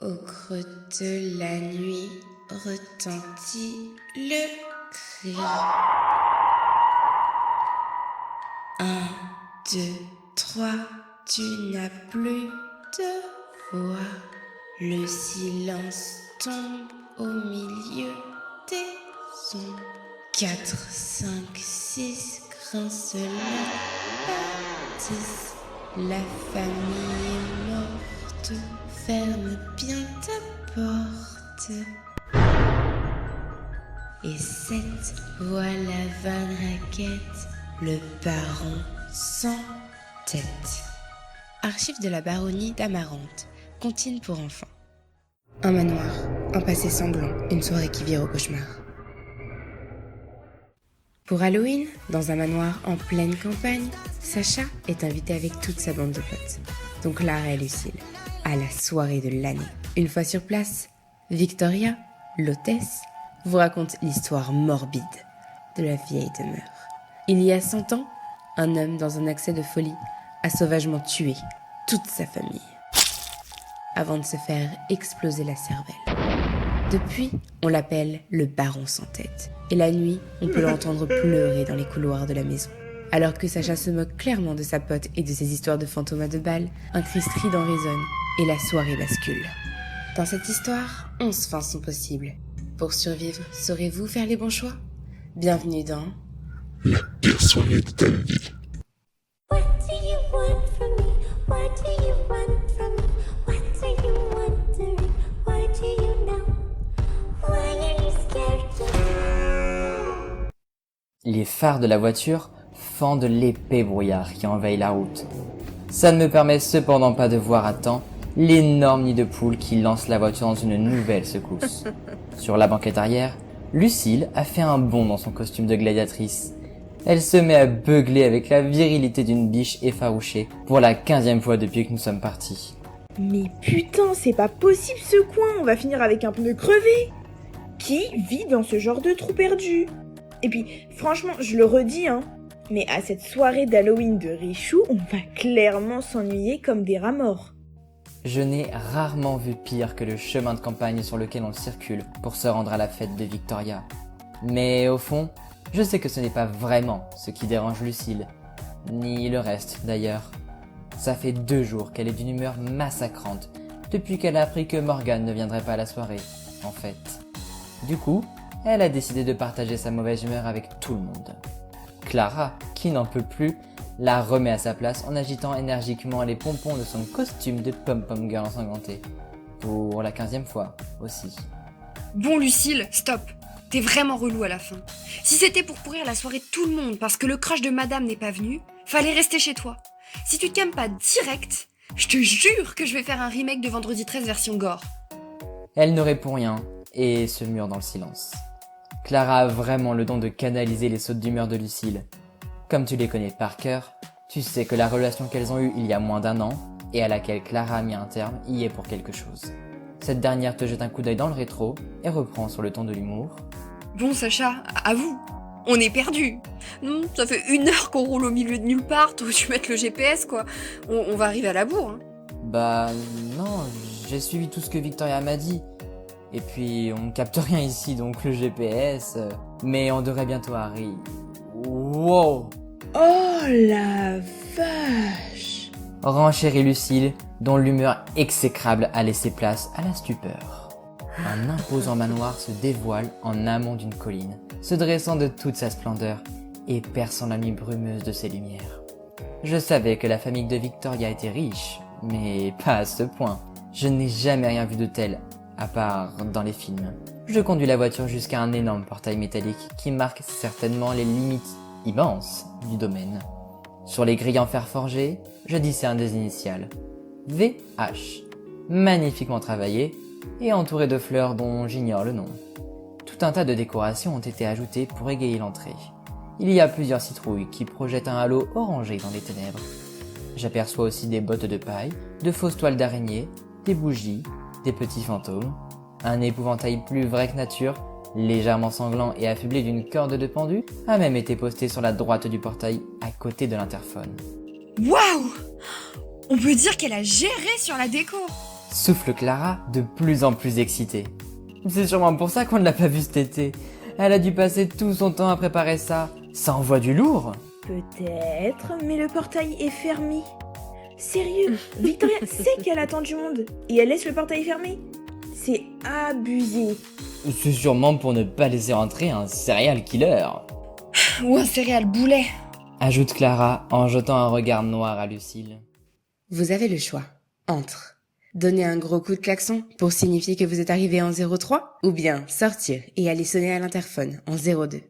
Au creux de la nuit retentit le cri. 1, 2, 3, tu n'as plus de voix. Le silence tombe au milieu des ombres. 4, 5, 6 grinceleurs bâtissent. La famille est morte. Ferme bien ta porte. Et 7, voilà Van Raquette, le baron sans tête. Archives de la baronnie d'Amarante, comptine pour enfants. Un manoir, un passé sanglant, une soirée qui vire au cauchemar. Pour Halloween, dans un manoir en pleine campagne, Sacha est invité avec toute sa bande de potes, donc Clara et Lucille, à la soirée de l'année. Une fois sur place, Victoria, l'hôtesse, vous raconte l'histoire morbide de la vieille demeure. Il y a 100 ans, un homme dans un accès de folie a sauvagement tué toute sa famille, avant de se faire exploser la cervelle. Depuis, on l'appelle le baron sans tête. Et la nuit, on peut l'entendre pleurer dans les couloirs de la maison. Alors que Sacha se moque clairement de sa pote et de ses histoires de fantômes de bal, un cri strident résonne et la soirée bascule. Dans cette histoire, 11 fins sont possibles. Pour survivre, saurez-vous faire les bons choix ? Bienvenue dans la pire soirée de ta vie. What do you want from me? What do you want from me? What are you wondering? Why do you know? Why are you scared to know? Les phares de la voiture fendent l'épais brouillard qui envahit la route. Ça ne me permet cependant pas de voir à temps l'énorme nid de poule qui lance la voiture dans une nouvelle secousse. Sur la banquette arrière, Lucille a fait un bond dans son costume de gladiatrice. Elle se met à beugler avec la virilité d'une biche effarouchée pour la 15e fois depuis que nous sommes partis. Mais putain, c'est pas possible ce coin, on va finir avec un pneu crevé. Qui vit dans ce genre de trou perdu? Et puis, franchement, je le redis, mais à cette soirée d'Halloween de Richoux, on va clairement s'ennuyer comme des rats morts. Je n'ai rarement vu pire que le chemin de campagne sur lequel on circule pour se rendre à la fête de Victoria. Mais au fond, je sais que ce n'est pas vraiment ce qui dérange Lucille, ni le reste d'ailleurs. Ça fait 2 jours qu'elle est d'une humeur massacrante, depuis qu'elle a appris que Morgane ne viendrait pas à la soirée, en fait. Du coup, elle a décidé de partager sa mauvaise humeur avec tout le monde. Clara, qui n'en peut plus, la remet à sa place en agitant énergiquement les pompons de son costume de pom-pom girl ensanglantée. Pour la 15e fois, aussi. Bon Lucille, stop. T'es vraiment relou à la fin. Si c'était pour pourrir la soirée de tout le monde parce que le crush de madame n'est pas venu, fallait rester chez toi. Si tu te calmes pas direct, je te jure que je vais faire un remake de Vendredi 13 version gore. Elle ne répond rien et se mure dans le silence. Clara a vraiment le don de canaliser les sautes d'humeur de Lucille. Comme tu les connais par cœur, tu sais que la relation qu'elles ont eue il y a moins d'1 an, et à laquelle Clara a mis un terme, y est pour quelque chose. Cette dernière te jette un coup d'œil dans le rétro, et reprend sur le ton de l'humour. Bon Sacha, à vous. On est perdus. Ça fait 1 heure qu'on roule au milieu de nulle part, t'aurais dû mettre le GPS quoi. On va arriver à la bourre. Bah non, j'ai suivi tout ce que Victoria m'a dit. Et puis on ne capte rien ici, donc le GPS... Mais on devrait bientôt arriver. Wow! Oh la vache! Renchérit Lucille, dont l'humeur exécrable a laissé place à la stupeur. Un imposant manoir se dévoile en amont d'une colline, se dressant de toute sa splendeur et perçant la nuit brumeuse de ses lumières. Je savais que la famille de Victoria était riche, mais pas à ce point. Je n'ai jamais rien vu de tel, à part dans les films. Je conduis la voiture jusqu'à un énorme portail métallique qui marque certainement les limites immenses du domaine. Sur les grilles en fer forgé, je discerne des initiales. VH. Magnifiquement travaillé et entouré de fleurs dont j'ignore le nom. Tout un tas de décorations ont été ajoutées pour égayer l'entrée. Il y a plusieurs citrouilles qui projettent un halo orangé dans les ténèbres. J'aperçois aussi des bottes de paille, de fausses toiles d'araignée, des bougies, des petits fantômes, un épouvantail plus vrai que nature, légèrement sanglant et affublé d'une corde de pendu, a même été posté sur la droite du portail à côté de l'interphone. Waouh! On peut dire qu'elle a géré sur la déco. souffle Clara, de plus en plus excitée. C'est sûrement pour ça qu'on ne l'a pas vue cet été. Elle a dû passer tout son temps à préparer ça. Ça envoie du lourd. Peut-être, mais le portail est fermé. Sérieux, Victoria sait qu'elle attend du monde et elle laisse le portail fermé. C'est abusé. C'est sûrement pour ne pas laisser entrer un serial killer, Ou un céréal boulet. ajoute Clara en jetant un regard noir à Lucille. Vous avez le choix. Entre. Donner un gros coup de klaxon pour signifier que vous êtes arrivé en 03 ou bien sortir et aller sonner à l'interphone en 02.